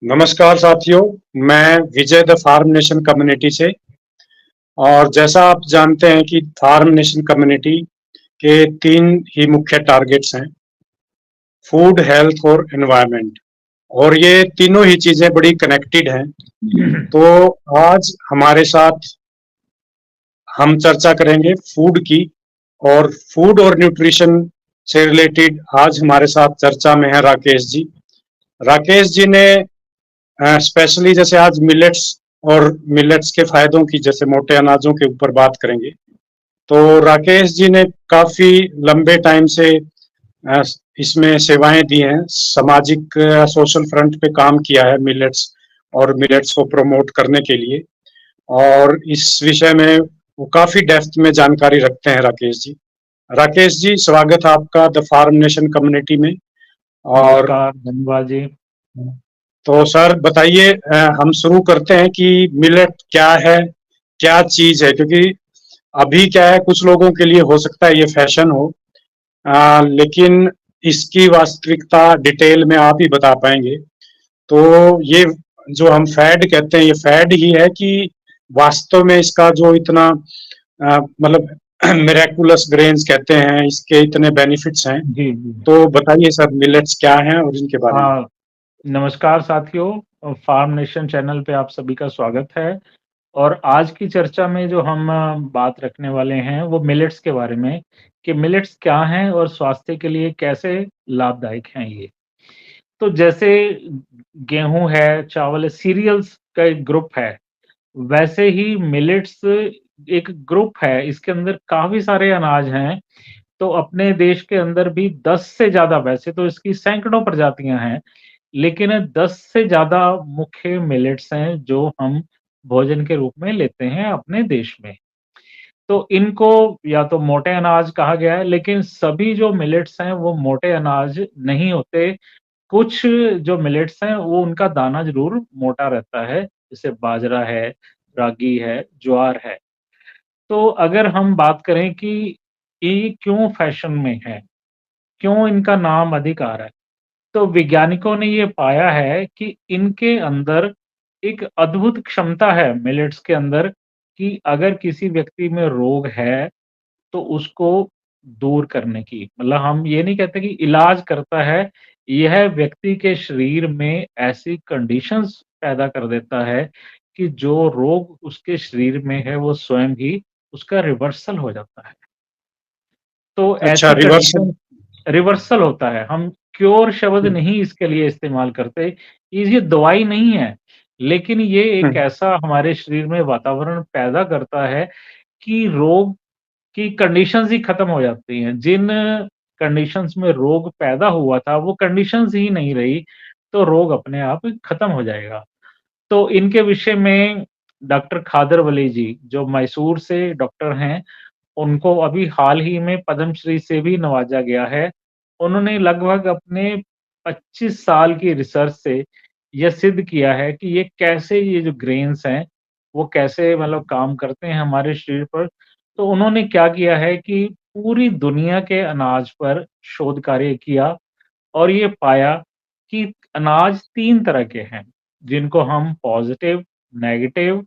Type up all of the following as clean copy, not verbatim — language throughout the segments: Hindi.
नमस्कार साथियों, मैं विजय द फार्म नेशन कम्युनिटी से। और जैसा आप जानते हैं कि फार्म नेशन कम्युनिटी के तीन ही मुख्य टारगेट्स हैं: फूड, हेल्थ और एनवायरनमेंट। और ये तीनों ही चीजें बड़ी कनेक्टेड हैं। तो आज हमारे साथ हम चर्चा करेंगे फूड की। और फूड और न्यूट्रिशन से रिलेटेड आज हमारे साथ चर्चा में है राकेश जी। राकेश जी ने स्पेशली जैसे आज मिलेट्स और मिलेट्स के फायदों की, जैसे मोटे अनाजों के ऊपर बात करेंगे। तो राकेश जी ने काफी लंबे टाइम से इसमें सेवाएं दी हैं, सामाजिक सोशल फ्रंट पे काम किया है मिलेट्स और मिलेट्स को प्रमोट करने के लिए। और इस विषय में वो काफी डेप्थ में जानकारी रखते हैं राकेश जी। राकेश जी, स्वागत है आपका द फार्म नेशन कम्युनिटी में। और नमस्कार, धन्यवाद जी। तो सर बताइए, हम शुरू करते हैं कि मिलेट क्या है, क्या चीज है। क्योंकि अभी क्या है, कुछ लोगों के लिए हो सकता है ये फैशन हो, लेकिन इसकी वास्तविकता डिटेल में आप ही बता पाएंगे। तो ये जो हम फैड कहते हैं, ये फैड ही है कि वास्तव में इसका जो इतना मतलब मिरेकुलस ग्रेन्स कहते हैं, इसके इतने बेनिफिट्स हैं। जी, जी। तो बताइए सर, मिलेट्स क्या हैं और इनके बारे में। नमस्कार साथियों, फार्म नेशन चैनल पे आप सभी का स्वागत है। और आज की चर्चा में जो हम बात रखने वाले हैं वो मिलेट्स के बारे में, कि मिलेट्स क्या हैं और स्वास्थ्य के लिए कैसे लाभदायक हैं ये। तो जैसे गेहूं है, चावल है, सीरियल्स का एक ग्रुप है, वैसे ही मिलेट्स एक ग्रुप है। इसके अंदर काफ़ी सारे अनाज हैं। तो अपने देश के अंदर भी 10 से ज़्यादा, वैसे तो इसकी सैकड़ों प्रजातियां हैं, लेकिन 10 से ज़्यादा मुख्य मिलेट्स हैं जो हम भोजन के रूप में लेते हैं अपने देश में। तो इनको या तो मोटे अनाज कहा गया है, लेकिन सभी जो मिलेट्स हैं वो मोटे अनाज नहीं होते। कुछ जो मिलेट्स हैं वो उनका दाना ज़रूर मोटा रहता है, जैसे बाजरा है, रागी है, ज्वार है। तो अगर हम बात करें कि ये क्यों फैशन में है, क्यों इनका नाम अधिक आ रहा है, तो वैज्ञानिकों ने ये पाया है कि इनके अंदर एक अद्भुत क्षमता है मिलेट्स के अंदर, कि अगर किसी व्यक्ति में रोग है तो उसको दूर करने की, मतलब हम ये नहीं कहते कि इलाज करता है, यह व्यक्ति के शरीर में ऐसी कंडीशंस पैदा कर देता है कि जो रोग उसके शरीर में है वो स्वयं ही उसका रिवर्सल हो जाता है। तो अच्छा, ऐसी रिवर्सल। कंडीशन रिवर्सल होता है। हम क्योर शब्द हम्म, नहीं इसके लिए इस्तेमाल करते, ये दवाई नहीं है, लेकिन ये एक हम्म, ऐसा हमारे शरीर में वातावरण पैदा करता है कि रोग की कंडीशंस ही खत्म हो जाती हैं। जिन कंडीशंस में रोग पैदा हुआ था वो कंडीशंस ही नहीं रही, तो रोग अपने आप खत्म हो जाएगा। तो इनके विषय में डॉक्टर खादर वली जी, जो मैसूर से डॉक्टर हैं, उनको अभी हाल ही में पद्मश्री से भी नवाजा गया है। उन्होंने लगभग अपने 25 साल की रिसर्च से यह सिद्ध किया है कि ये कैसे, ये जो ग्रेन्स हैं, वो कैसे मतलब काम करते हैं हमारे शरीर पर। तो उन्होंने क्या किया है कि पूरी दुनिया के अनाज पर शोध कार्य किया और ये पाया कि अनाज 3 तरह के हैं, जिनको हम पॉज़िटिव, नेगेटिव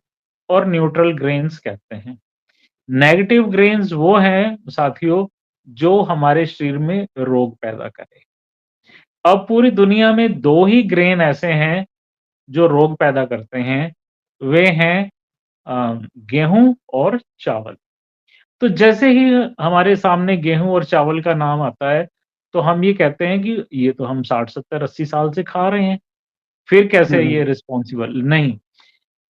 और न्यूट्रल ग्रेन्स कहते हैं। नेगेटिव ग्रेन्स वो हैं साथियों, जो हमारे शरीर में रोग पैदा करें। अब पूरी दुनिया में 2 ही ग्रेन ऐसे हैं जो रोग पैदा करते हैं, वे हैं गेहूँ और चावल। तो जैसे ही हमारे सामने गेहूँ और चावल का नाम आता है, तो हम ये कहते हैं कि ये तो हम 60, 70, 80 साल से खा रहे हैं, फिर कैसे हम्म, ये रिस्पॉन्सिबल? नहीं,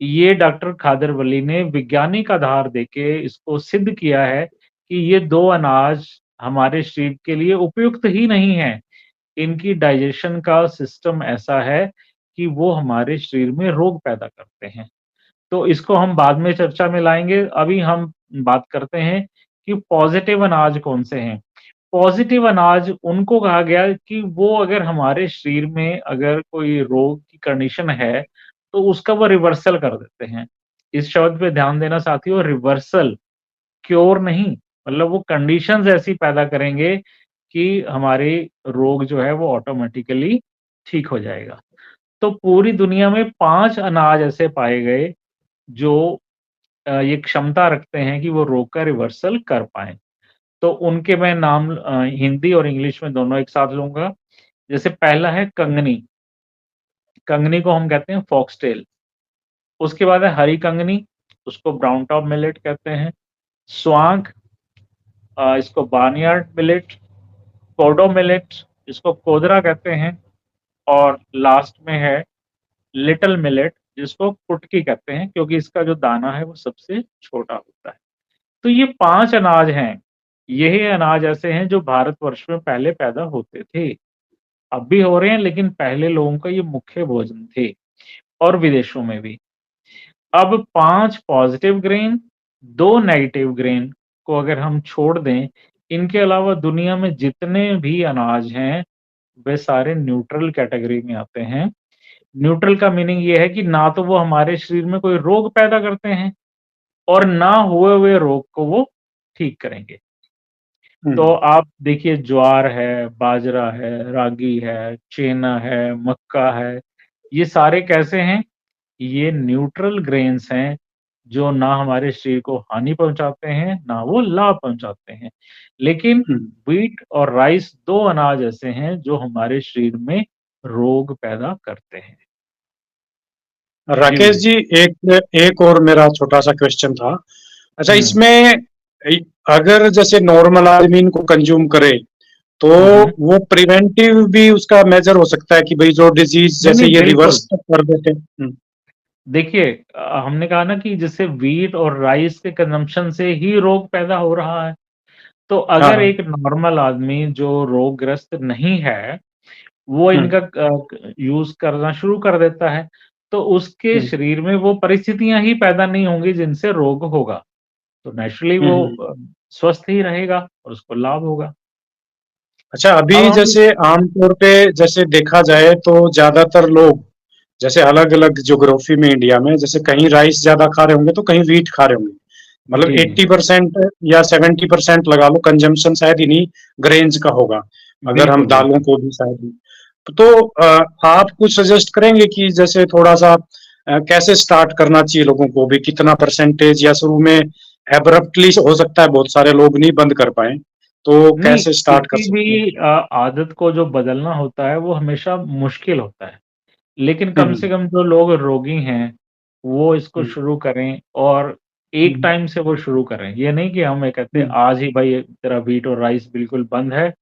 ये डॉक्टर खादर वली ने वैज्ञानिक आधार देके इसको सिद्ध किया है कि ये 2 अनाज हमारे शरीर के लिए उपयुक्त ही नहीं हैं। इनकी डाइजेशन का सिस्टम ऐसा है कि वो हमारे शरीर में रोग पैदा करते हैं। तो इसको हम बाद में चर्चा में लाएँगे। अभी हम बात करते हैं कि पॉज़िटिव अनाज कौन-से हैं। पॉज़िटिव अनाज उनको कहा गया कि वो अगर हमारे शरीर में अगर कोई रोग की कंडीशन है, तो उसका वो रिवर्सल कर देते हैं। इस शब्द पे ध्यान देना साथियों, रिवर्सल, क्योर नहीं। मतलब वो कंडीशंस ऐसी पैदा करेंगे कि हमारे रोग जो है वो ऑटोमैटिकली ठीक हो जाएगा। तो पूरी दुनिया में 5 अनाज ऐसे पाए गए जो ये क्षमता रखते हैं कि वो रोग का रिवर्सल कर पाएँ। तो उनके मैं नाम हिंदी और इंग्लिश में दोनों एक साथ लूँगा। जैसे पहला है कंगनी, कंगनी को हम कहते हैं फॉक्सटेल। उसके बाद है हरी कंगनी, उसको ब्राउन टॉप मिलेट कहते हैं। स्वांग, इसको बार्नयार्ड मिलेट, कोडो मिलेट, इसको कोदरा कहते हैं। और लास्ट में है लिटिल मिलेट, जिसको कुटकी कहते हैं, क्योंकि इसका जो दाना है वो सबसे छोटा होता है। तो ये 5 अनाज हैं। यही अनाज ऐसे हैं जो भारतवर्ष में पहले पैदा होते थे। अब भी हो रहे हैं, लेकिन पहले लोगों का ये मुख्य भोजन थे, और विदेशों में भी। अब 5 पॉजिटिव ग्रेन, 2 नेगेटिव ग्रेन को अगर हम छोड़ दें, इनके अलावा दुनिया में जितने भी अनाज हैं, वे सारे न्यूट्रल कैटेगरी में आते हैं। न्यूट्रल का मीनिंग ये है कि ना तो वो हमारे शरीर में कोई रोग पैदा करते हैं, और ना हुए हुए रोग को वो ठीक करेंगे। तो हम्म, आप देखिए, ज्वार है, बाजरा है, रागी है, चेना है, मक्का है, ये सारे कैसे हैं? ये न्यूट्रल ग्रेन्स हैं, जो ना हमारे शरीर को हानि पहुँचाते हैं, ना वो लाभ पहुँचाते हैं। लेकिन हम्म। व्हीट और राइस 2 अनाज ऐसे हैं जो हमारे शरीर में रोग पैदा करते हैं। जी राकेश विजय। जी, एक एक और मेरा छोटा सा क्वेश्चन था। अच्छा, हुँ। इसमें अगर जैसे नॉर्मल आदमी इनको कंज्यूम करे, तो हुँ, हुँ। वो प्रिवेंटिव भी उसका मेजर हो सकता है कि भाई जो डिजीज नहीं, जैसे नहीं, ये बिल्कुल। रिवर्स तक कर देते हैं। देखिए, हमने कहा ना कि जैसे व्हीट और राइस के कंज़म्पशन से ही रोग पैदा हो रहा है। तो हाँ, अगर हाँ। एक नॉर्मल आदमी जो रोगग्रस्त नहीं है, वो हम्म, इनका यूज़ करना शुरू कर देता है, तो उसके हम्म, शरीर में वो परिस्थितियाँ ही पैदा नहीं होंगी जिनसे रोग होगा। तो नेचुरली हम्म, वो स्वस्थ ही रहेगा और उसको लाभ होगा। अच्छा, अब अभी हम जैसे आमतौर पे जैसे देखा जाए तो ज्यादातर लोग जैसे अलग अलग ज्योग्राफी में इंडिया में जैसे कहीं राइस ज्यादा खा रहे होंगे तो कहीं वीट खा रहे होंगे। मतलब जी, जी। 80% या 70% लगा लो कंजम्पशन शायद इन्हीं ग्रेन्स का होगा, अगर हम बिल्कुल, दालों बिल्कुल। को भी शायद। तो आप कुछ सजेस्ट करेंगे कि जैसे थोड़ा सा कैसे स्टार्ट करना चाहिए लोगों को भी, कितना परसेंटेज, या शुरू में एब्रप्टली हो सकता है बहुत सारे लोग नहीं बंद कर पाए, तो नहीं, कैसे स्टार्ट कर किसी सकते हैं? भी आदत को जो बदलना होता है, वो हमेशा मुश्किल होता है। लेकिन कम हम्म, से कम जो लोग रोगी हैं, वो इसको हम्म, शुरू करें, और एक हम्म, टाइम से वो शुरू करें। ये नहीं कि हम ये कहते हैं हम्म, आज ही भाई तेरा व्हीट और राइस बिल्कुल बंद है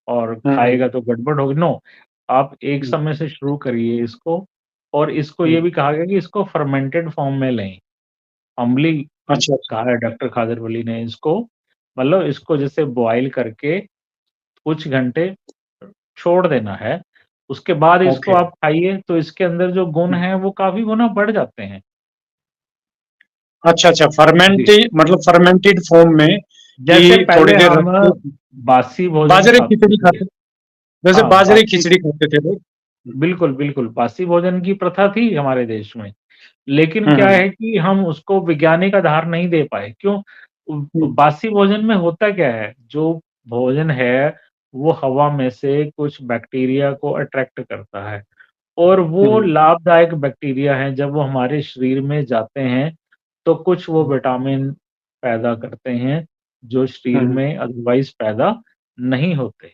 और हम्म, खाएगा तो गड़बड़ होगी, नो। आप एक हम्म, समय से शुरू करिए इसको, और इसको ये हम्म। भी कहा गया कि इसको फर्मेंटेड फॉर्म में लें। अम्लीय अच्छा, अच्छा। कहा है डॉक्टर खादर वली ने इसको, मतलब इसको जैसे बॉयल करके कुछ घंटे छोड़ देना है। उसके बाद इसको ओके। आप खाइए, तो इसके अंदर जो गुण हैं वो काफ़ी गुना बढ़ जाते हैं। अच्छा, अच्छा, जी। फर्मेंटेड मतलब फर्मेंटेड फॉर्म में कि जैसे थोड़ी पहले देर हम रख के बासी भोजन बाजरे की खाते खिचड़ी थे। खाते, जैसे हाँ, बाजरे की बासी, खिचड़ी खाते थे लोग। बिल्कुल, बिल्कुल, बासी भोजन की प्रथा थी हमारे देश में। लेकिन क्या हम्म, है कि हम उसको वैज्ञानिक आधार नहीं दे पाए। क्यों? हम्म, बासी भोजन में होता क्या है, जो भोजन है, वो हवा में से कुछ बैक्टीरिया को अट्रैक्ट करता है, और वो हम्म, लाभदायक बैक्टीरिया हैं, जब वो हमारे शरीर में जाते हैं, तो कुछ वो विटामिन पैदा करते हैं, जो शरीर हम्म, में अदरवाइज़ पैदा नहीं होते।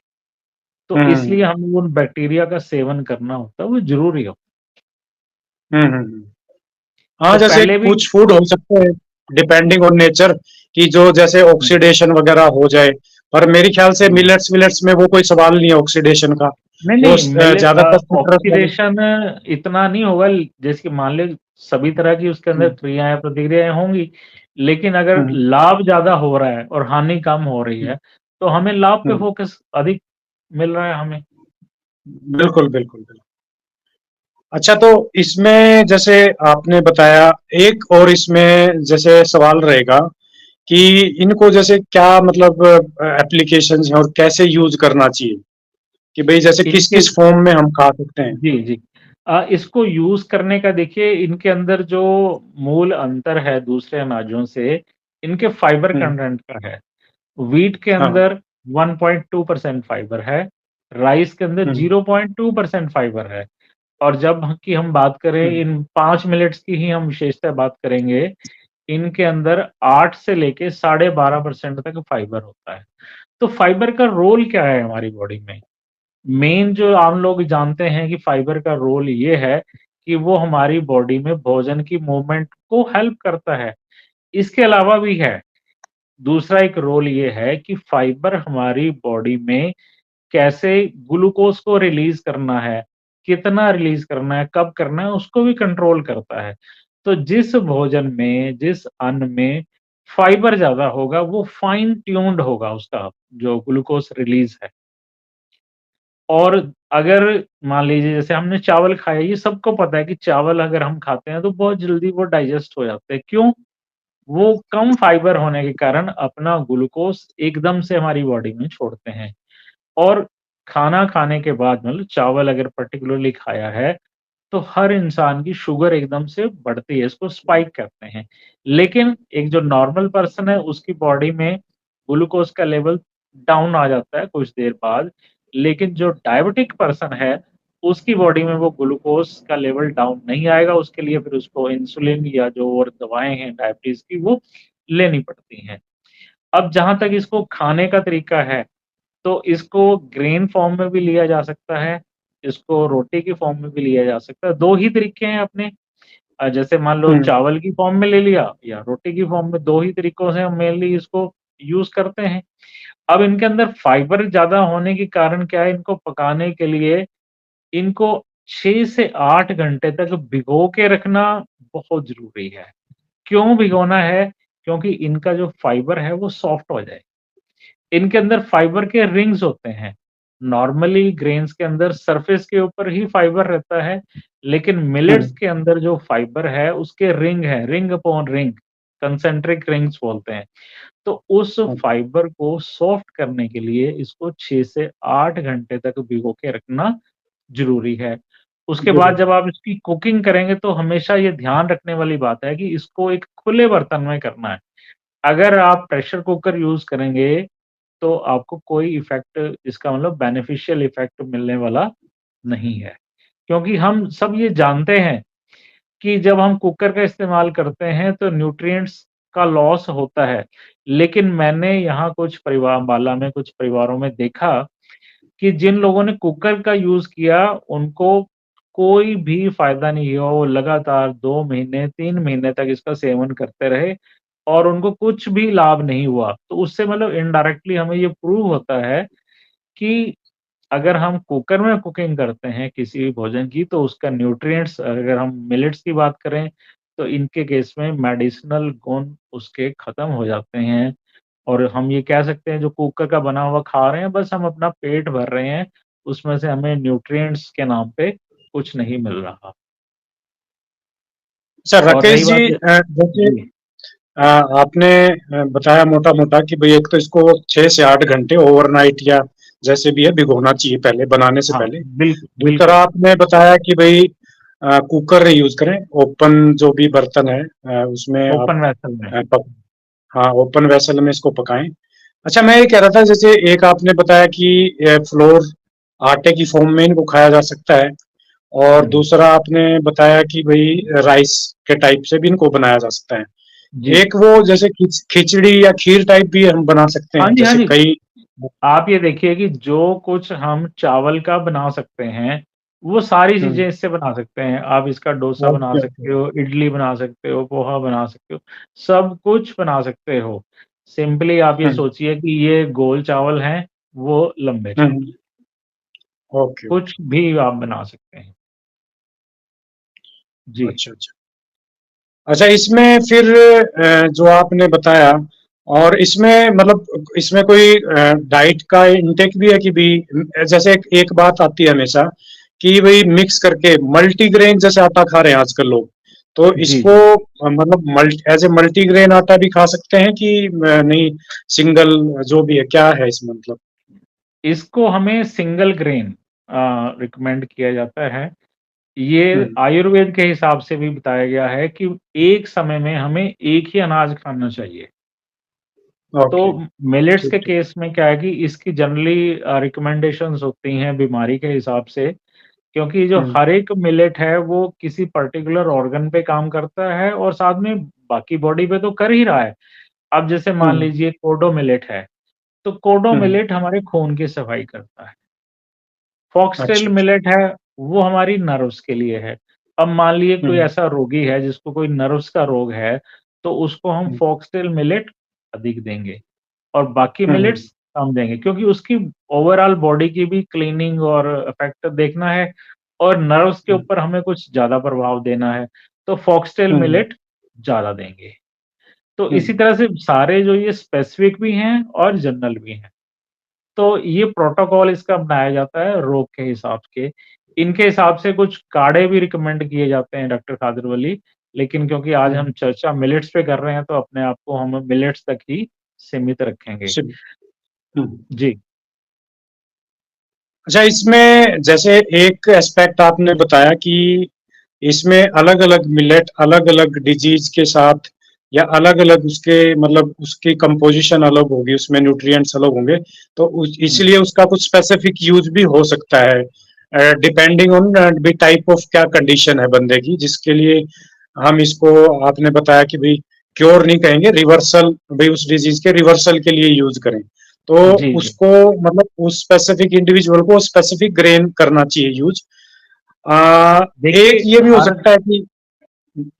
तो हम्म, इसलिए हमें उन बैक्टीरिया का सेवन करना होता है, वो ज़रूरी हो। हम्म, हाँ, तो जैसे पहले भी कुछ फूड हो सकते हैं डिपेंडिंग ऑन नेचर कि जो जैसे हुँ, ऑक्सीडेशन वगैरह हो जाए, पर मेरे ख्याल से हुँ। मिलेट्स विलेट्स में वो कोई सवाल नहीं है ऑक्सीडेशन का। नहीं, वो नहीं, ज्यादातर सिट्रस वाले। ऑक्सीडेशन इतना नहीं होगा, जैसे कि मान लें सभी तरह की उसके अंदर हम्म, क्रियाएँ, प्रतिक्रियाएँ होंगी, लेकिन अगर हम्म, लाभ ज़्यादा हो रहा है और हानि कम हो रही हम्म, है, तो हमें लाभ पे हम्म, फ़ोकस अधिक मिल रहा है हमें। बिल्कुल, बिल्कुल, बिल्कुल। अच्छा, तो इसमें जैसे आपने बताया, एक और इसमें जैसे सवाल रहेगा कि इनको जैसे क्या मतलब एप्लीकेशंस हैं और कैसे यूज करना चाहिए, कि भाई जैसे किस इनके किस फॉर्म में हम खा सकते हैं? जी, जी। इसको यूज़ करने का देखिए, इनके अंदर जो मूल अंतर है दूसरे अनाजों से, इनके फाइबर हम्म, कंटेंट का है। व्हीट के हाँ, अंदर 1.2% फाइबर है, राइस के अंदर हम्म, 0.2% फाइबर है, और जब की हम बात करें हुँ, इन 5 मिलेट्स की ही हम विशेषता बात करेंगे, इनके अंदर 8 से लेके 12.5% तक फाइबर होता है। तो फाइबर का रोल क्या है हमारी बॉडी में? मेन जो आम लोग जानते हैं कि फाइबर का रोल ये है कि वो हमारी बॉडी में भोजन की मूवमेंट को हेल्प करता है। इसके अलावा भी है, दूसरा एक रोल ये है कि फाइबर हमारी बॉडी में कैसे ग्लूकोज़ को रिलीज़ करना है, कितना रिलीज़ करना है, कब करना है, उसको भी कंट्रोल करता है। तो जिस भोजन में, जिस अन्न में फाइबर ज़्यादा होगा, वो फाइन ट्यून्ड होगा उसका जो ग्लूकोज़ रिलीज़ है। और अगर मान लीजिए जैसे हमने चावल खाया, ये सबको पता है कि चावल अगर हम खाते हैं तो बहुत जल्दी वो डाइजेस्ट हो जाते हैं। क्यों? वो कम फाइबर होने के कारण अपना ग्लूकोज़ एकदम से हमारी बॉडी में छोड़ते हैं। और खाना खाने के बाद मतलब चावल अगर पर्टिकुलरली खाया है, तो हर इंसान की शुगर एकदम से बढ़ती है, इसको स्पाइक कहते हैं। लेकिन एक जो नॉर्मल पर्सन है, उसकी बॉडी में ग्लूकोज़ का लेवल डाउन आ जाता है कुछ देर बाद। लेकिन जो डायबिटिक पर्सन है, उसकी बॉडी में वो ग्लूकोज़ का लेवल डाउन नहीं आएगा, उसके लिए फिर उसको इंसुलिन या जो और दवाएँ हैं डायबिटीज़ की, वो लेनी पड़ती हैं। अब जहाँ तक इसको खाने का तरीका है, तो इसको ग्रेन फॉर्म में भी लिया जा सकता है, इसको रोटी की फॉर्म में भी लिया जा सकता है। 2 ही तरीके हैं अपने जैसे मान लो हुँ, चावल की फॉर्म में ले लिया या रोटी की फॉर्म में, 2 ही तरीकों से हम मेनली इसको यूज़ करते हैं। अब इनके अंदर फाइबर ज़्यादा होने के कारण क्या है, इनको पकाने के लिए इनको 6 से 8 घंटे तक भिगो के रखना बहुत ज़रूरी है। क्यों भिगोना है? क्योंकि इनका जो फाइबर है वो सॉफ्ट हो जाए। इनके अंदर फाइबर के रिंग्स होते हैं। नॉर्मली ग्रेन्स के अंदर सरफेस के ऊपर ही फाइबर रहता है, लेकिन हुँ, मिलेट्स के अंदर जो फाइबर है उसके रिंग है, ring upon ring, concentric rings बोलते हैं। तो उस हुँ, फाइबर को सॉफ्ट करने के लिए इसको 6 से 8 घंटे तक भिगो के रखना ज़रूरी है। उसके बाद ज़रूर। जब आप इसकी कुकिंग करेंगे तो हमेशा ये ध्यान रखने वाली बात है कि इसको एक खुले बर्तन में करना है। अगर आप प्रेशर कुकर यूज़ करेंगे तो आपको कोई इफ़ेक्ट इसका मतलब बेनिफिशियल इफ़ेक्ट मिलने वाला नहीं है। क्योंकि हम सब ये जानते हैं कि जब हम कुकर का इस्तेमाल करते हैं तो न्यूट्रिएंट्स का लॉस होता है। लेकिन मैंने यहाँ कुछ परिवार अम्बाला में कुछ परिवारों में देखा कि जिन लोगों ने कुकर का यूज़ किया, उनको कोई भी फ़ायदा नहीं हुआ। वो लगातार 2 महीने, 3 महीने तक इसका सेवन करते रहे और उनको कुछ भी लाभ नहीं हुआ। तो उससे मतलब इनडायरेक्टली हमें ये प्रूव होता है कि अगर हम कुकर में कुकिंग करते हैं किसी भी भोजन की, तो उसका न्यूट्रिएंट्स अगर हम मिलेट्स की बात करें, तो इनके केस में मेडिसिनल गुण उसके खत्म हो जाते हैं। और हम ये कह सकते हैं जो कुकर का बना हुआ खा रहे हैं, बस हम अपना पेट भर रहे हैं, उसमें से हमें न्यूट्रिएंट्स के नाम पे कुछ नहीं मिल रहा। अच्छा और राकेश रही जी, बात जैसे जी, आपने बताया मोटा-मोटा कि भई एक तो इसको 6 से 8 घंटे ओवरनाइट या जैसे भी है भिगोना चाहिए पहले, बनाने से हाँ, पहले। दूसरा बिल्कुल, आपने बताया कि भई कुकर यूज़ करें, ओपन जो भी बर्तन है उसमें आप ओपन वेसल में। पक हाँ, ओपन वेसल में इसको पकाएँ। अच्छा मैं ये कह रहा था जैसे एक आपने बताया कि फ्लोर आटे की फ़ॉर्म में इनको खाया जा सकता है और हुँ, दूसरा आपने बताया कि भई राइस के टाइप से भी इनको बनाया जा सकता है। जी। एक वो जैसे खिचड़ी या खीर टाइप भी हम बना सकते हाँ हैं, जी, हाँ जैसे जी। कई आप ये देखिए कि जो कुछ हम चावल का बना सकते हैं, वो सारी हुँ, चीज़ें इससे बना सकते हैं। आप इसका डोसा बना ओके, ओके। सकते हो, इडली बना सकते हो, पोहा बना सकते हो, सब कुछ बना सकते हो। सिंपली आप ये हुँ, सोचिए कि ये गोल चावल हैं, वो लंबे हुँ, चावल, हुँ, ओके, कुछ ओके। भी आप बना सकते हैं। जी, अच्छा, अच्छा। अच्छा इसमें फिर जो आपने बताया और इसमें मतलब इसमें कोई डाइट का इंटेक भी है कि भई जैसे एक एक बात आती है हमेशा कि भई मिक्स करके मल्टीग्रेन जैसे आटा खा रहे हैं आजकल लोग, तो जी, इसको जी। मतलब एज़ ए मल्टीग्रेन आटा भी खा सकते हैं कि नहीं सिंगल जो भी है, क्या है इसमें मतलब? इसको हमें सिंगल ग्रेन रिकमेंड किया जाता है। हुँ, ये आयुर्वेद के हिसाब से भी बताया गया है कि एक समय में हमें एक ही अनाज खाना चाहिए। तो ओके, मिलेट्स ठीक, के ठीक। केस में क्या है कि इसकी जनरली रिकमेंडेशंस होती हैं बीमारी के हिसाब से क्योंकि जो हुँ, हर एक मिलेट है वो किसी पर्टिकुलर ऑर्गन पे काम करता है और साथ में बाकी बॉडी पे तो कर ही रहा है। अब जैसे मान हुँ, लीजिए कोडो मिलेट है, तो कोडो हुँ, मिलेट हमारे खून की सफाई करता है। फॉक्सटेल अच्छा, अच्छा। मिलेट है, वो हमारी नर्व्स के लिए है। अब मान लीजिए कोई हुँ, ऐसा रोगी है जिसको कोई नर्व्स का रोग है, तो उसको हम हुँ, फॉक्सटेल मिलेट अधिक देंगे और बाकी हुँ, मिलेट्स कम देंगे क्योंकि उसकी ओवरऑल बॉडी की भी क्लीनिंग और इफेक्ट देखना है और नर्व्स के हुँ, ऊपर हमें कुछ ज़्यादा प्रभाव देना है, तो फॉक्सटेल हुँ, मिलेट ज़्यादा देंगे। तो हुँ, इसी तरह से सारे जो ये स्पेसिफिक भी हैं और जनरल भी हैं। तो ये प्रोटोकॉल इसका बनाया जाता है रोग के हिसाब के। इनके हिसाब से कुछ काढ़े भी रिकमेंड किए जाते हैं डॉक्टर कादिर वली, लेकिन क्योंकि आज हुँ, हम चर्चा मिलेट्स पे कर रहे हैं, तो अपने आप को हम मिलेट्स तक ही सीमित रखेंगे। शिव हुँ। जी, अच्छा, इसमें जैसे एक एस्पेक्ट आपने बताया कि इसमें अलग-अलग मिलेट अलग-अलग डिजीज के साथ या अलग-अलग उसके मतलब उसकी कंपोजिशन अलग होगी, उसमें न्यूट्रिएंट्स अलग होंगे, तो हुँ, इसलिए उसका कुछ स्पेसिफिक यूज भी हो सकता है depending on the type of क्या कंडीशन है बंदे की, जिसके लिए हम इसको आपने बताया कि भाई क्योर नहीं कहेंगे, रिवर्सल भाई उस डिजीज के रिवर्सल के लिए यूज करें। तो जी, जी। उसको मतलब उस स्पेसिफिक इंडिविजुअल को स्पेसिफिक ग्रेन करना चाहिए यूज। एक देखिए ये भी हो हर सकता है कि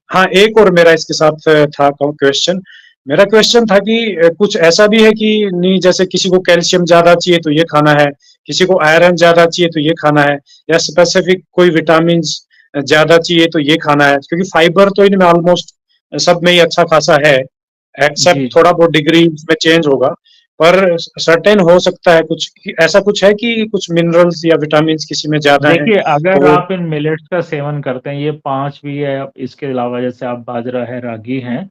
हाँ, एक और मेरा इसके साथ था क्वेश्चन। मेरा क्वेश्चन था कि कुछ ऐसा भी है कि नहीं, जैसे किसी को कैल्शियम ज्यादा चाहिए तो ये खाना है, किसी को आयरन ज्यादा चाहिए तो ये खाना है, या स्पेसिफिक कोई विटामिन ज्यादा चाहिए तो ये खाना है, क्योंकि फाइबर तो इनमें ऑलमोस्ट सब में ही अच्छा खासा है, एक्सेप्ट जी, जी। थोड़ा बहुत डिग्री में चेंज होगा, पर सर्टेन हो सकता है कुछ ऐसा कुछ है कि कुछ मिनरल्स या विटामिन किसी में ज्यादा है देखिए तो अगर वो। आप इन मिलेट्स का सेवन करते हैं, ये 5 भी है, इसके अलावा जैसे आप बाजरा है, रागी हैं,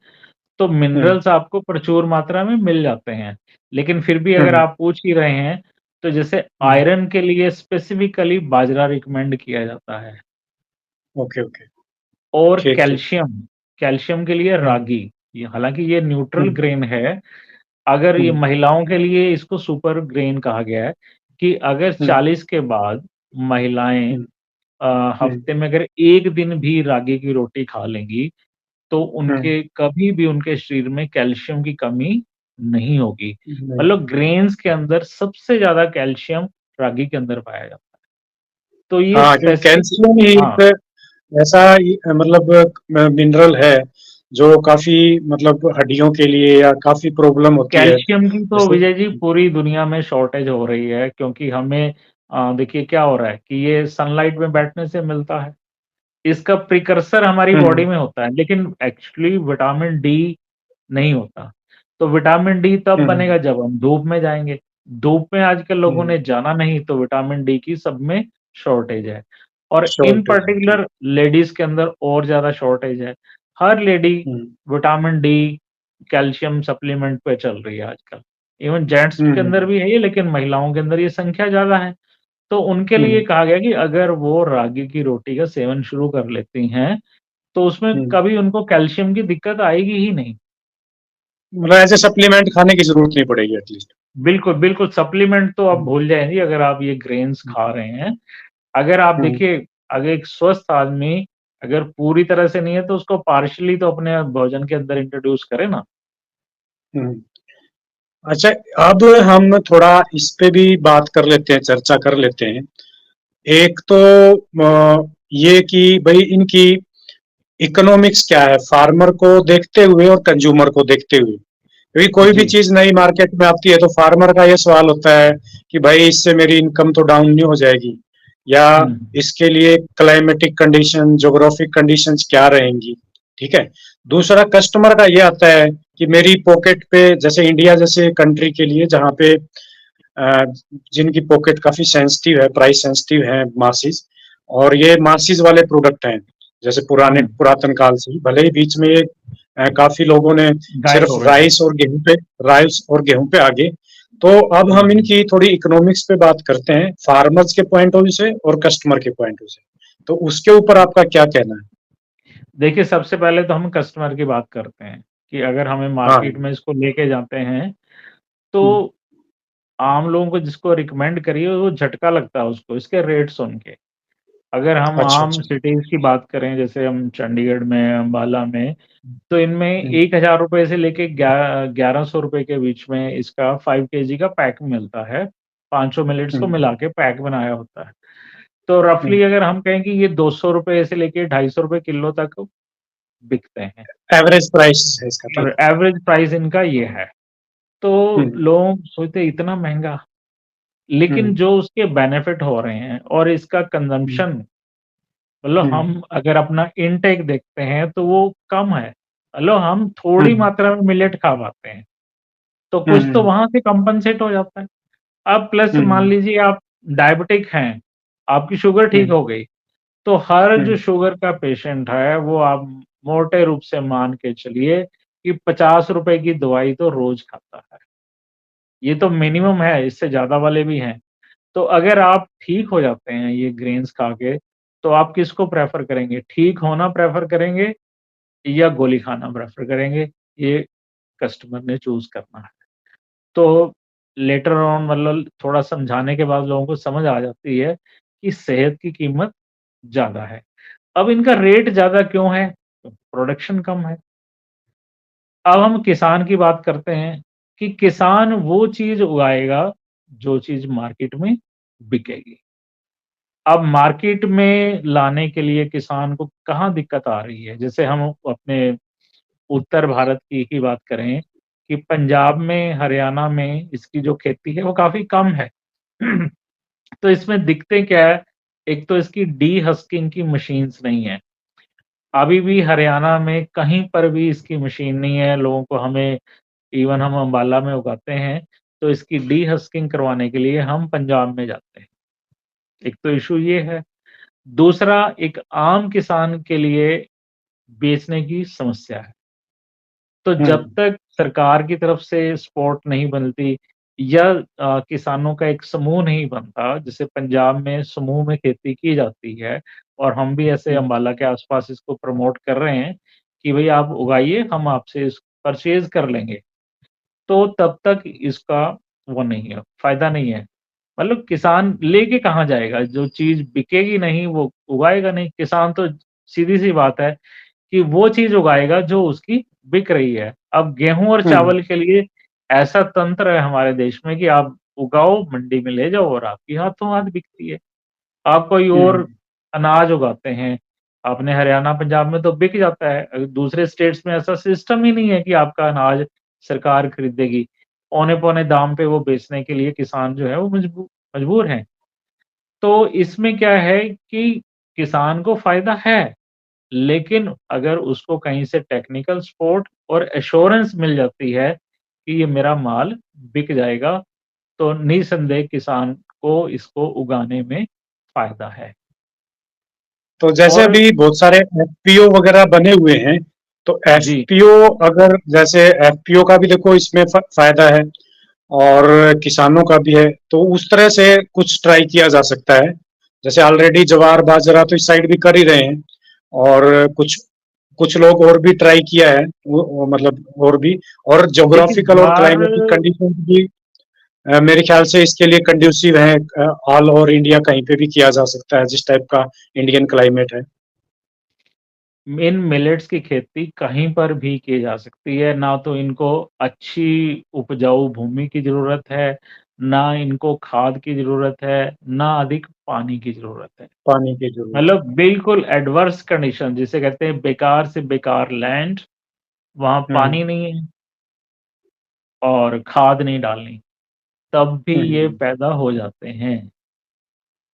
तो हम्म, मिनरल्स आपको प्रचुर मात्रा में मिल जाते हैं। लेकिन फिर भी अगर हम्म, आप पूछ ही रहे हैं, तो जैसे हम्म, आयरन के लिए स्पेसिफिकली बाजरा रिकमेंड किया जाता है ओके, ओके, और ठीक, ठीक। कैल्शियम, कैल्शियम के लिए हुँ, रागी। ये हालाँकि ये न्यूट्रल हुँ, ग्रेन है, अगर ये हुँ, महिलाओं के लिए इसको सुपर ग्रेन कहा गया है कि अगर हुँ, 40 के बाद महिलाएँ हुँ, हुँ, हफ्ते में अगर 1 दिन भी रागी की रोटी खा लेंगी, तो हुँ, उनके कभी भी उनके शरीर में कैल्शियम की कमी नहीं होगी। नहीं, मतलब ग्रेन्स के अंदर सबसे ज़्यादा कैल्शियम रागी के अंदर पाया जाता है। तो ये हाँ, क्योंकि स्पेसिफिक कैल्शियम ही हाँ, एक ऐसा मतलब मिनरल है, जो काफ़ी मतलब हड्डियों के लिए या काफ़ी प्रॉब्लम होती है, कैल्शियम की तो जैसे विजय जी पूरी दुनिया में शॉर्टेज हो रही है क्योंकि हमें देखिए क्या हो रहा है कि ये सनलाइट में बैठने से मिलता है। इसका प्रिकर्सर हमारी हुँ, बॉडी में होता है, लेकिन एक्चुअली विटामिन डी नहीं होता। तो विटामिन डी तब हुँ, बनेगा जब हम धूप में जाएँगे। धूप में आजकल लोगों हुँ, ने जाना नहीं तो विटामिन डी की सब में शॉर्टेज है। और इन शॉर्टेज है, ठीक। पर्टिकुलर लेडीज़ के अंदर और ज़्यादा शॉर्टेज है। हर लेडी हुँ, विटामिन डी, कैल्शियम सप्लीमेंट पे चल रही है आजकल। इवन जेंट्स हुँ, के अंदर हुँ, भी है ये लेकिन महिलाओं के अंदर ये संख्या ज़्यादा है। तो उनके हुँ, लिए कहा गया कि अगर वो रागी की रोटी का सेवन शुरू कर लेती हैं, तो उसमें हुँ, कभी उनको कैल्शियम की दिक्कत आएगी ही नहीं। मतलब ऐसे सप्लीमेंट खाने की ज़रूरत नहीं पड़ेगी एटलीस्ट। बिल्कुल, बिल्कुल सप्लीमेंट तो आप हुँ, भूल जाएँगे अगर आप ये ग्रेन्स हुँ, खा रहे हैं। अगर आप हुँ, देखिए, अगर एक स्वस्थ आदमी अगर पूरी तरह से नहीं है तो उसको पार्शियली तो अपने भोजन के अंदर इंट्रोड्यूस करे ना। हुँ। अच्छा, अब हम थोड़ा इस पे भी बात कर लेते हैं, चर्चा कर लेते हैं। एक तो ये कि भई इनकी इकोनॉमिक्स क्या है, फार्मर को देखते हुए और कंज्यूमर को देखते हुए। क्योंकि कोई भी जी। चीज़ नई मार्केट में आती है तो फार्मर का ये सवाल होता है कि भाई इससे मेरी इनकम तो डाउन नहीं हो जाएगी, या हुँ, इसके लिए क्लाइमेटिक कंडीशन, ज्योग्राफिक कंडीशंस क्या रहेंगी, ठीक है? दूसरा कस्टमर का ये आता है कि मेरी पॉकेट पे, जैसे इंडिया जैसे कंट्री के लिए जहाँ पे जिनकी पॉकेट काफ़ी सेंसिटिव है, प्राइस सेंसिटिव है मासिस, और ये मासिस वाले प्रोडक्ट हैं, जैसे पुराने हुँ, पुरातन काल से ही, भले ही बीच में ये काफ़ी लोगों ने गायब सिर्फ हो गए थे। राइस और गेहूं पे आगे। तो अब हुँ, हम हुँ। इनकी थोड़ी इकोनॉमिक्स पे बात करते हैं, फार्मर्स के पॉइंट ऑफ व्यू से और कस्टमर के पॉइंट ऑफ व्यू से। तो उसके ऊपर आपका क्या कहना है? देखिए सबसे पहले तो हम कस्टमर की बात करते हैं, कि अगर हमें हाँ। मार्केट में इसको लेके जाते हैं, हुँ, तो आम लोगों को जिसको रिकमेंड करिए वो झटका लगता है उसको इसके रेट सुन के। अगर हम अच्छा, आम अच्छा। सिटीज की बात करें, जैसे हम चंडीगढ़ में, अम्बाला में, तो इनमें हुँ, 1000 रुपए से लेके 1100 रुपए के बीच में इसका 5 kg का पैक मिलता है। 500 मिलिट्स को हुँ, मिला के पैक बनाया होता है। तो हुँ। रफली अगर हम कहें कि ये 200 रुपए से लेके 250 रुपए किलो तक बिकते हैं, एवरेज प्राइस है इसका, और ठीक। एवरेज प्राइस इनका ये है। तो हुँ, लोग सोचते हैं इतना महँगा, लेकिन हुँ, जो उसके बेनिफिट हो रहे हैं और इसका हुँ, कंज़म्पशन, मतलब हुँ, हम अगर अपना इनटेक देखते हैं तो वो कम है। मतलब हम हुँ, थोड़ी मात्रा में मिलेट खा पाते हैं, तो हुँ, कुछ तो हुँ, वहाँ से कंपनसेट हो जाता है। अब प्लस हुँ, मान हुँ, लीजिए आप डायबिटिक हैं, आपकी शुगर हुँ, ठीक हो गई, तो हर हुँ, जो शुगर का पेशेंट है वो आप मोटे रूप से मान के चलिए कि 50 रुपए की दवाई तो रोज़ खाता है। ये तो मिनिमम है, इससे ज़्यादा वाले भी हैं। तो अगर आप ठीक हो जाते हैं ये ग्रेन्स खा के, तो आप किसको प्रेफ़र करेंगे? ठीक होना प्रेफ़र करेंगे या गोली खाना प्रेफ़र करेंगे? ये कस्टमर ने चूज़ करना है। तो लेटर ऑन, मतलब थोड़ा समझाने के बाद लोगों को समझ आ जाती है कि सेहत की कीमत ज़्यादा है। अब इनका रेट ज़्यादा क्यों है? प्रोडक्शन कम है। अब हम किसान की बात करते हैं कि किसान वो चीज़ उगाएगा, जो चीज़ मार्केट में बिकेगी। अब मार्केट में लाने के लिए किसान को कहाँ दिक्कत आ रही है? जैसे हम अपने उत्तर भारत की ही बात करें कि पंजाब में, हरियाणा में इसकी जो खेती है वो काफ़ी कम है। तो इसमें दिक्कतें क्या है? एक तो इसकी डी-हस्किंग की मशीन्स नहीं है। अभी भी हरियाणा में कहीं पर भी इसकी मशीन नहीं है। लोगों को हमें, इवन हम अम्बाला में उगाते हैं, तो इसकी डी-हस्किंग करवाने के लिए हम पंजाब में जाते हैं। एक तो इश्यू ये है। दूसरा, एक आम किसान के लिए बेचने की समस्या है। तो हुँ, जब तक सरकार की तरफ से सपोर्ट नहीं बनती या किसानों का एक समूह नहीं बनता, जैसे पंजाब में समूह में खेती की जाती है, और हम भी ऐसे हुँ, अम्बाला के आस-पास इसको प्रमोट कर रहे हैं कि भई आप उगाइए, हम आपसे इस परचेज़ कर लेंगे। तो तब तक इसका वो नहीं है, फ़ायदा नहीं है। मतलब किसान लेके कहाँ जाएगा? जो चीज़ बिकेगी नहीं, वो उगाएगा नहीं। किसान तो सीधी-सी बात है कि वो चीज़ उगाएगा जो उसकी बिक रही है। अब गेहूँ और हुँ, चावल के लिए ऐसा तंत्र है हमारे देश में कि आप उगाओ, मंडी में ले जाओ और आपकी हाथों-हाथ बिकती है। आप कोई और हुँ, अनाज उगाते हैं, अपने हरियाणा, पंजाब में तो बिक जाता है। दूसरे स्टेट्स में ऐसा सिस्टम ही नहीं है कि आपका अनाज सरकार खरीदेगी। औने-पौने दाम पे वो बेचने के लिए किसान जो है वो मजबूर हैं। तो इसमें क्या है कि किसान को फ़ायदा है, लेकिन अगर उसको कहीं से टेक्निकल सपोर्ट और एश्योरेंस मिल जाती है कि ये मेरा माल बिक जाएगा, तो निसंदेह किसान को इसको उगाने में फ़ायदा है। तो जैसे और अभी बहुत सारे एफपीओ वगैरह बने हुए हैं, तो जी, एफपीओ, अगर जैसे एफपीओ का भी देखो इसमें फायदा है और किसानों का भी है, तो उस तरह से कुछ ट्राई किया जा सकता है। जैसे ऑलरेडी ज्वार बाजरा तो इस साइड भी कर ही रहे हैं, और कुछ कुछ लोग और भी ट्राई किया है, वो मतलब और भी, और देखिए ज्योग्राफिकल और ज्वार, क्लाइमेटिक कंडीशन भी मेरे ख्याल से इसके लिए कंड्यूसिव है। ऑल ओवर इंडिया कहीं पे भी किया जा सकता है, जिस टाइप का इंडियन क्लाइमेट है। इन मिलेट्स की खेती कहीं पर भी की जा सकती है, ना तो इनको अच्छी उपजाऊ भूमि की ज़रूरत है, ना इनको खाद की ज़रूरत है, ना अधिक पानी की ज़रूरत है। पानी की जरूरत मतलब है। बिल्कुल एडवर्स कंडीशन, जिसे कहते हैं बेकार से बेकार लैंड, वहाँ हम्म, पानी नहीं है और खाद नहीं डालनी, तब भी ये हम्म, पैदा हो जाते हैं।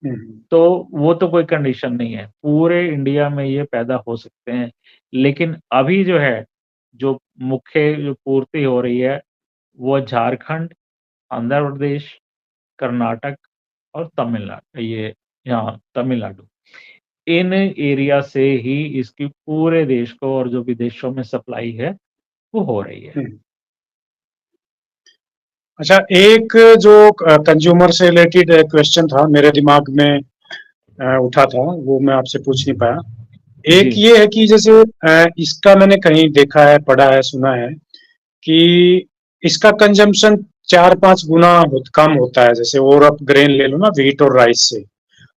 हम्म, तो वो तो कोई कंडीशन नहीं है, पूरे इंडिया में ये पैदा हो सकते हैं। लेकिन अभी जो है, जो मुख्य जो पूर्ति हो रही है, वो झारखंड, आंध्र प्रदेश, कर्नाटक और ये यहाँ तमिलनाडु, इन एरिया से ही इसकी पूरे देश को और जो विदेशों में सप्लाई है, वो हो रही है। हम्म। अच्छा, एक जो कंज्यूमर से रिलेटेड क्वेश्चन था मेरे दिमाग में उठा था, वो मैं आपसे पूछ नहीं पाया। एक जी, ये है कि जैसे इसका मैंने कहीं देखा है, पढ़ा है, सुना है कि इसका कंजम्पशन 4-5 गुना कम होता है, जैसे और आप ग्रेन ले लो ना, व्हीट और राइस से।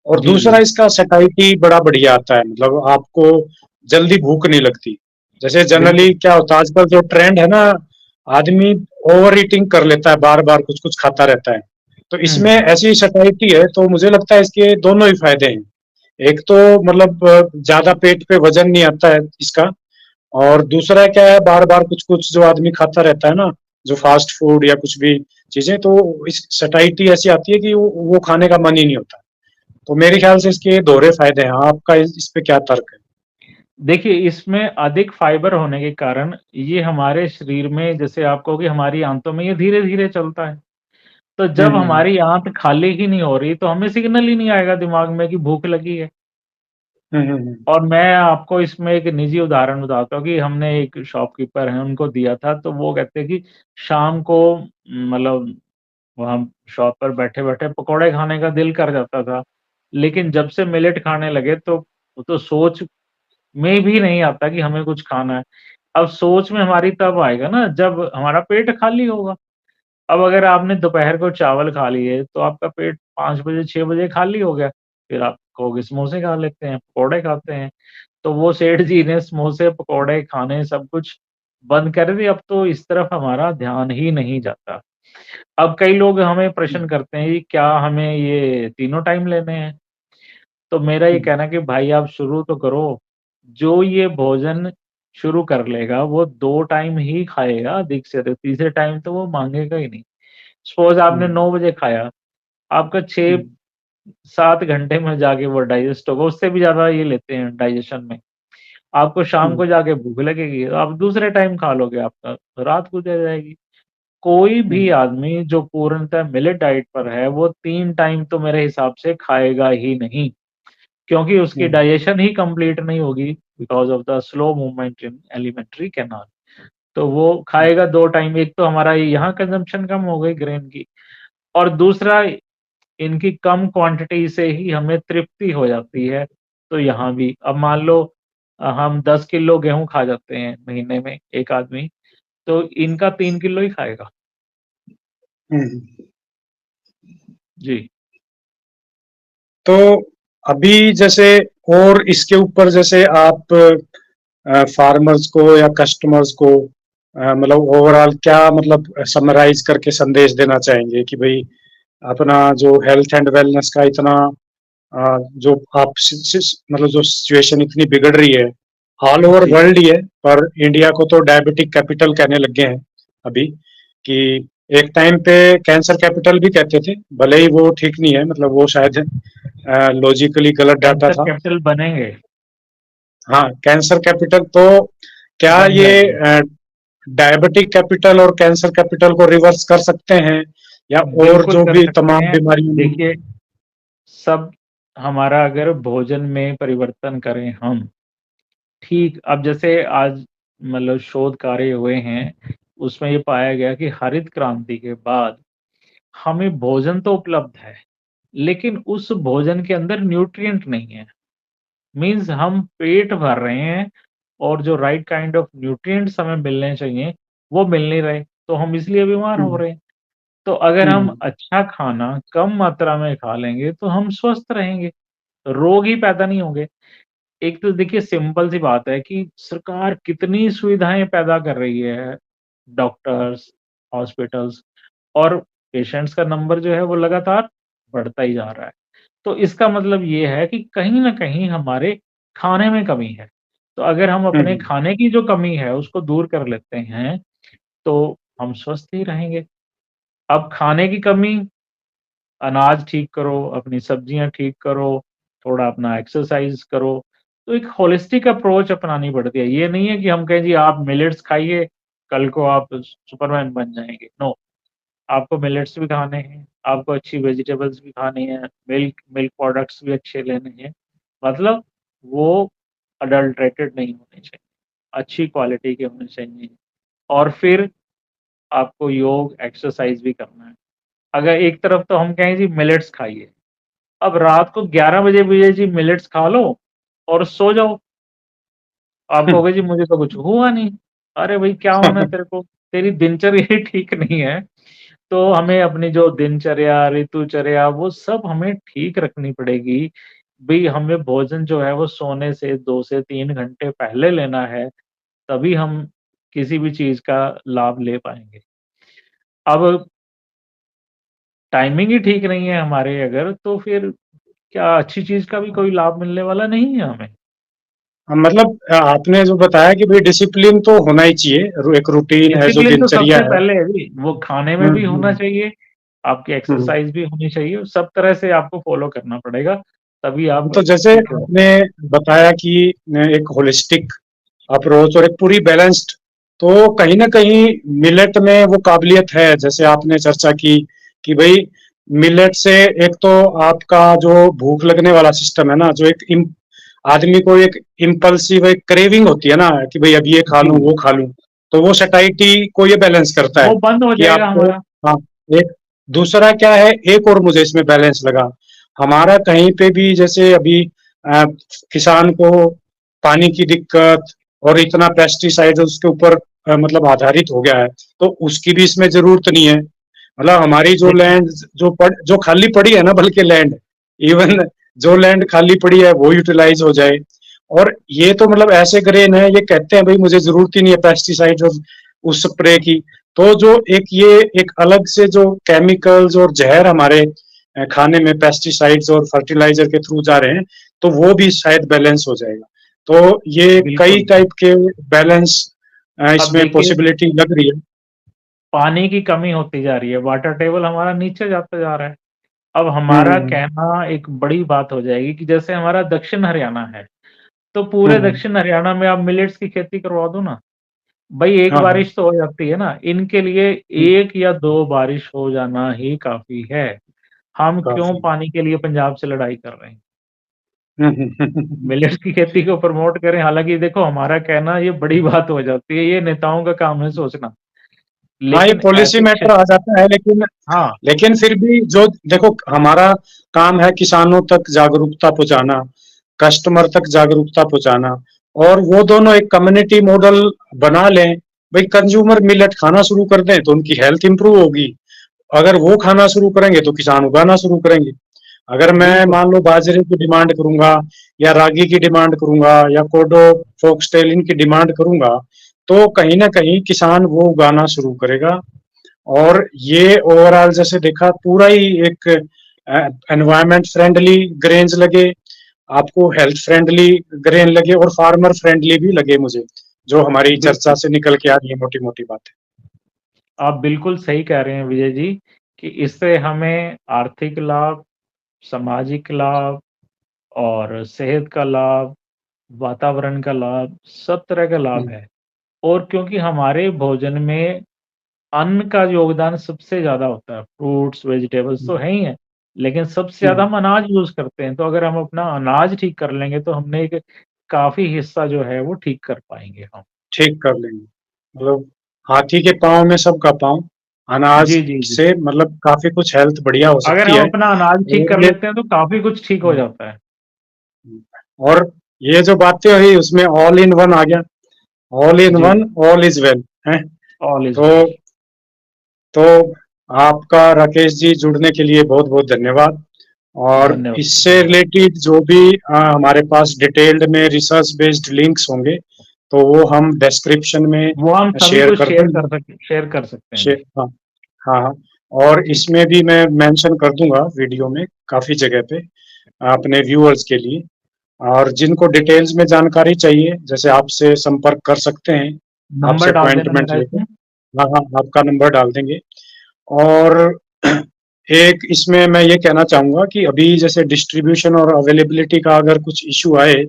और जी, दूसरा जी। इसका सैटिस्फैक्शन बड़ा बढ़िया आता है, मतलब आपको जल्दी भूख नहीं लगती। जैसे जनरली बिल्कुल। क्या होता है आजकल जो ट्रेंड है ना, आदमी ओवर ईटिंग कर लेता है, बार बार कुछ कुछ खाता रहता है। तो हुँ, इसमें हुँ। ऐसी सैटिस्फैक्शन है, तो मुझे लगता है इसके दोनों ही फायदे हैं। एक तो मतलब ज्यादा पेट पे वजन नहीं आता है इसका, और दूसरा क्या है, बार बार कुछ कुछ जो आदमी खाता रहता है ना, जो फास्ट फूड या कुछ भी चीजें, तो इस सैटिस्फैक्शन ऐसी आती है कि वो खाने का मन ही नहीं होता। तो मेरे ख्याल से इसके दोहरे फायदे हैं। आपका इस पे क्या तर्क है? देखिए, इसमें अधिक फाइबर होने के कारण ये हमारे शरीर में, जैसे आप कहोगे हमारी आंतों में, ये धीरे-धीरे चलता है। तो हम्म जब हमारी आंत खाली ही नहीं हो रही, तो हमें सिग्नल ही नहीं आएगा दिमाग में कि भूख लगी है। हम्म हम्म और मैं आपको इसमें एक निजी उदाहरण बताता हूँ कि हमने एक शॉपकीपर हैं, उनको दिया था, तो वो कहते हैं कि शाम को मतलब वहाँ शॉप पर बैठे-बैठे पकौड़े खाने का दिल कर जाता था। लेकिन जब से मिलेट खाने लगे, तो वो तो सोच में भी नहीं आता कि हमें कुछ खाना है। अब सोच में हमारी तब आएगा ना जब हमारा पेट खाली होगा। अब अगर आपने दोपहर को चावल खा लिए, तो आपका पेट 5 बजे 6 बजे खाली हो गया। फिर आप कहोगे समोसे खा लेते हैं, पकौड़े खाते हैं। तो वो सेठ जी ने समोसे, पकौड़े खाने सब कुछ बंद कर दिए, अब तो इस तरफ हमारा ध्यान ही नहीं जाता। अब कई लोग हमें प्रश्न करते हैं कि क्या हमें ये तीनों टाइम लेने हैं? तो मेरा ये हम्म कहना है कि भाई आप शुरू तो करो। जो ये भोजन शुरू कर लेगा वो 2 टाइम ही खाएगा अधिक से अधिक, तीसरे टाइम तो वो माँगेगा ही नहीं। सपोज़ आपने हम्म 9 बजे खाया, आपका हम्म 6-7 घंटे में जाके वो डाइजेस्ट होगा, उससे भी ज़्यादा ये लेते हैं डाइजेशन में। आपको शाम हम्म को जाके भूख लगेगी, तो आप दूसरे टाइम खा लोगे, आपका रात गुज़र जाएगी। कोई भी हम्म आदमी जो पूर्णतः मिलेट डाइट पर है, वो 3 टाइम तो मेरे हिसाब से खाएगा ही नहीं, क्योंकि उसकी हम्म डाइजेशन ही कंप्लीट नहीं होगी because of the slow movement in alimentary canal. तो वो खाएगा 2 टाइम, एक तो हमारा यहाँ कंज़म्पशन कम हो गई ग्रेन की, और दूसरा इनकी कम क्वांटिटी से ही हमें तृप्ति हो जाती है। तो यहाँ भी अब मान लो हम 10 किलो गेहूँ खा जाते हैं महीने में एक आदमी, तो इनका 3 किलो ही खाएगा। हम्म। जी। तो अभी जैसे, और इसके ऊपर जैसे आप फार्मर्स को या कस्टमर्स को मतलब ओवरऑल क्या, मतलब समराइज करके संदेश देना चाहेंगे कि भाई अपना जो हेल्थ एंड वेलनेस का इतना जो आप मतलब जो सिचुएशन इतनी बिगड़ रही है, ऑल ओवर जी। वर्ल्ड ही है, पर इंडिया को तो डायबिटिक कैपिटल कहने लग गए हैं अभी, कि एक टाइम पे कैंसर कैपिटल भी कहते थे, भले ही वो ठीक नहीं है, मतलब वो शायद लॉजिकली गलत डाटा कैंसर था। कैपिटल बनेंगे, हाँ, कैंसर कैपिटल, तो क्या बन ये जाएँगे। डायबिटिक कैपिटल और कैंसर कैपिटल को रिवर्स कर सकते हैं, या और बिल्कुल जो कर भी सकते तमाम हैं। बीमारियों में? देखिए, सब हमारा अगर भोजन में परिवर्तन करें हम, ठीक अब जैसे आज मतलब शोध कार्य हुए हैं, उसमें ये पाया गया कि हरित क्रांति के बाद हमें भोजन तो उपलब्ध है, लेकिन उस भोजन के अंदर न्यूट्रिएंट नहीं है। मीन्स हम पेट भर रहे हैं और जो राइट काइंड ऑफ न्यूट्रिएंट्स हमें मिलने चाहिए, वो मिल नहीं रहे, तो हम इसलिए बीमार हो हम्म रहे हैं। तो अगर हम हम्म अच्छा खाना कम मात्रा में खा लेंगे, तो हम स्वस्थ रहेंगे, रोग ही पैदा नहीं होंगे। एक तो देखिए सिंपल सी बात है कि सरकार कितनी सुविधाएँ पैदा कर रही है, डॉक्टर्स, हॉस्पिटल्स, और पेशेंट्स का नंबर जो है वो लगातार बढ़ता ही जा रहा है। तो इसका मतलब ये है कि कहीं न कहीं हमारे खाने में कमी है। तो अगर हम अपने हम्म खाने की जो कमी है उसको दूर कर लेते हैं, तो हम स्वस्थ ही रहेंगे। अब खाने की कमी, अनाज ठीक करो, अपनी सब्जियाँ ठीक करो, थोड़ा अपना एक्सरसाइज़ करो, तो एक होलिस्टिक अप्रोच अपनानी पड़ती है। ये नहीं है कि हम कहें जी आप मिलेट्स खाइए, कल को आप सुपरमैन बन जाएँगे। नो, आपको मिलेट्स भी खाने हैं, आपको अच्छी वेजिटेबल्स भी खानी है, मिल्क मिल्क प्रोडक्ट्स भी अच्छे लेने हैं। मतलब वो अडल्टरेटेड नहीं होने चाहिए, अच्छी क्वालिटी के होने चाहिए, और फिर आपको योग, एक्सरसाइज़ भी करना है। अगर एक तरफ तो हम कहें जी मिलेट्स खाइए, अब रात को 11 बजे भैया जी मिलेट्स खा लो और सो जाओ। आप हम्म कहोगे जी मुझे तो कुछ हुआ नहीं। अरे भई क्या होना है तेरे को? तेरी दिनचर्या ही ठीक नहीं है। तो हमें अपनी जो दिनचर्या, ऋतुचर्या वो सब हमें ठीक रखनी पड़ेगी। भई हमें भोजन जो है वो सोने से 2 से 3 घंटे पहले लेना है, तभी हम किसी भी चीज़ का लाभ ले पाएँगे। अब टाइमिंग ही ठीक नहीं है हमारे अगर, तो फिर क्या अच्छी चीज़ का भी कोई लाभ मिलने वाला नहीं है हमें। मतलब आपने जो बताया कि भाई डिसिप्लिन तो होना ही चाहिए, एक रूटीन है जो डिसिप्लिन तो दिनचर्या सबसे है। पहले है जी, वो खाने में भी होना हम्म। चाहिए, आपकी हम्म। एक्सरसाइज़ भी होनी चाहिए, सब तरह से आपको फ़ॉलो करना पड़ेगा, तभी आप तो जैसे ठीक रहो। आपने बताया कि एक होलिस्टिक अप्रोच और एक पूरी बैलेंस्ड, तो कहीं ना कहीं मिलेट में वो काबिलियत है, जैसे आपने चर्चा की कि भाई मिलेट से एक तो आपका जो भूख लगने वाला सिस्टम है ना, जो एक आदमी को एक इम्पल्सिव एक क्रेविंग होती है ना कि भाई अब ये खा जी, लूं वो खा लूं, तो वो सटाइटी को ये बैलेंस करता है वो बंद हो कि जाएगा आपको। हमारा। हाँ। एक दूसरा क्या है, एक और मुझे इसमें बैलेंस लगा, हमारा कहीं पे भी जैसे अभी अ, किसान को पानी की दिक्कत और इतना पेस्टिसाइड उसके ऊपर मतलब आधारित हो गया है, तो उसकी भी इसमें जरूरत नहीं है। मतलब हमारी जो देखिए, लैंड जो खाली पड़ी है ना, बल्कि लैंड, इवन जो लैंड खाली पड़ी है वो यूटिलाइज हो जाए। और ये तो मतलब ऐसे ग्रेन है, ये कहते हैं भाई मुझे जरूरत ही नहीं है पेस्टिसाइड और उस स्प्रे की। तो जो एक ये एक अलग से जो केमिकल्स और जहर हमारे खाने में पेस्टिसाइड्स और फर्टिलाइजर के थ्रू जा रहे हैं, तो वो भी शायद बैलेंस हो जाएगा। तो ये कई बिल्कुल। टाइप के बैलेंस अब इसमें देखिए, पॉसिबिलिटी लग रही है। पानी की कमी होती जा रही है, वाटर टेबल हमारा नीचे जाता जा रहा है। अब हमारा हम्म। कहना एक बड़ी बात हो जाएगी कि जैसे हमारा दक्षिण हरियाणा है, तो पूरे हम्म। दक्षिण हरियाणा में आप मिलेट्स की खेती करवा दो ना। भई 1 हाँ हाँ। बारिश तो हो जाती है ना, इनके लिए हम्म। 1 या 2 बारिश हो जाना ही काफ़ी है। हम क्यों काफी। पानी के लिए पंजाब से लड़ाई कर रहे हैं? हम्म। मिलेट्स की खेती को प्रमोट करें, हालाँकि देखो हमारा कहना ये बड़ी बात हो जाती है, ये नेताओं का काम है सोचना। हाँ, ये लेकिन पॉलिसी ऐसे मैटर आ जाता है, लेकिन हाँ, लेकिन फिर भी जो देखो हमारा काम है किसानों तक जागरूकता पहुंचाना, कस्टमर तक जागरूकता पहुंचाना, और वो दोनों एक कम्युनिटी मॉडल बना लें। भाई कंज्यूमर मिलेट खाना शुरू कर दें तो उनकी हेल्थ इंप्रूव होगी, अगर वो खाना शुरू करेंगे तो किसान उगाना शुरू करेंगे। अगर मैं बिल्कुल। मान लो बाजरे की डिमांड करूंगा या रागी की डिमांड करूंगा या कोडो फोक्सटेल इनकी डिमांड करूंगा, तो कहीं ना कहीं किसान वो उगाना शुरू करेगा। और ये ओवरऑल जैसे देखा पूरा ही एक एनवायरमेंट फ्रेंडली ग्रेन्स लगे, आपको हेल्थ फ्रेंडली ग्रेन लगे और फार्मर फ्रेंडली भी लगे मुझे, जो हमारी चर्चा बिल्कुल, से निकल के आ रही है मोटी मोटी बात आप बिल्कुल सही कह रहे हैं विजय जी, कि इससे हमें आर्थिक लाभ, सामाजिक लाभ और सेहत का लाभ, वातावरण का लाभ, सब तरह का है। लाभ है। और क्योंकि हमारे भोजन में अन्न का योगदान सबसे ज़्यादा होता है, फ्रूट्स, वेजिटेबल्स तो है ही है, लेकिन सबसे ज़्यादा हम अनाज यूज़ करते हैं, तो अगर हम अपना अनाज ठीक कर लेंगे, तो हमने एक काफ़ी हिस्सा जो है वो ठीक कर पाएँगे हम। ठीक कर लेंगे, मतलब हाथी के पाँव में सबका पाँव, अनाज जी, जी, जी। से मतलब काफी कुछ हेल्थ बढ़िया हो अगर सकती हम है। अपना अनाज ठीक कर और ये लेते हैं, तो काफ़ी कुछ ठीक हो जाता है। और ये जो बातें हुई उसमें ऑल इन वन आ गया, ऑल इन जी, वन, ऑल इज वेल है। ऑल इज़ तो वेल। तो आपका राकेश जी जुड़ने के लिए बहुत बहुत धन्यवाद। और धन्यवाद, इससे धन्यवाद। रिलेटेड जो भी हमारे पास डिटेल्ड में रिसर्च बेस्ड लिंक्स होंगे, तो वो हम डिस्क्रिप्शन में वो हम सभी शेयर को कर देंगे। शेयर कर सकते हैं जी। हाँ हाँ हाँ। और ठीक है। इसमें भी मैं मेंशन कर दूंगा वीडियो में काफी जगह पे अपने व्यूअर्स के लिए। और जिनको डिटेल्स में जानकारी चाहिए जैसे आपसे संपर्क कर सकते हैं, आपसे नंबर डाल देना अपॉइंटमेंट मेरा लेकर। इसमें। हाँ हाँ, आपका नंबर डाल देंगे। और एक इसमें मैं ये कहना चाहूंगा कि अभी जैसे डिस्ट्रीब्यूशन और अवेलेबिलिटी का अगर कुछ इशू आए,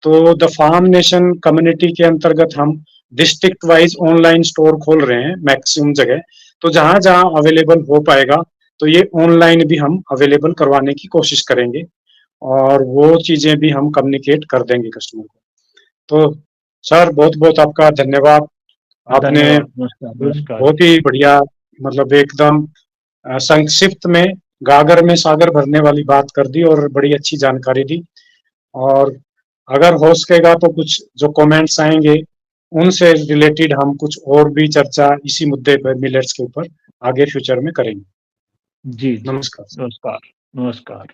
तो द फार्म नेशन कम्युनिटी के अंतर्गत हम डिस्ट्रिक्ट वाइज ऑनलाइन स्टोर खोल रहे हैं मैक्सिमम जगह। तो जहां जहां अवेलेबल हो पाएगा, तो ये ऑनलाइन भी हम अवेलेबल करवाने की कोशिश करेंगे, और वो चीजें भी हम कम्युनिकेट कर देंगे कस्टमर को। तो सर बहुत बहुत आपका धन्यवाद। आपने धन्यवाद। नमस्कार, नमस्कार बहुत जी। ही बढ़िया, मतलब एकदम संक्षिप्त में गागर में सागर भरने वाली बात कर दी और बड़ी अच्छी जानकारी दी। और अगर हो सकेगा तो कुछ जो कमेंट्स आएंगे उनसे रिलेटेड हम कुछ और भी चर्चा इसी मुद्दे पर मिलेट्स के ऊपर आगे फ्यूचर में करेंगे। जी, जी। नमस्कार। नमस्कार, नमस्कार।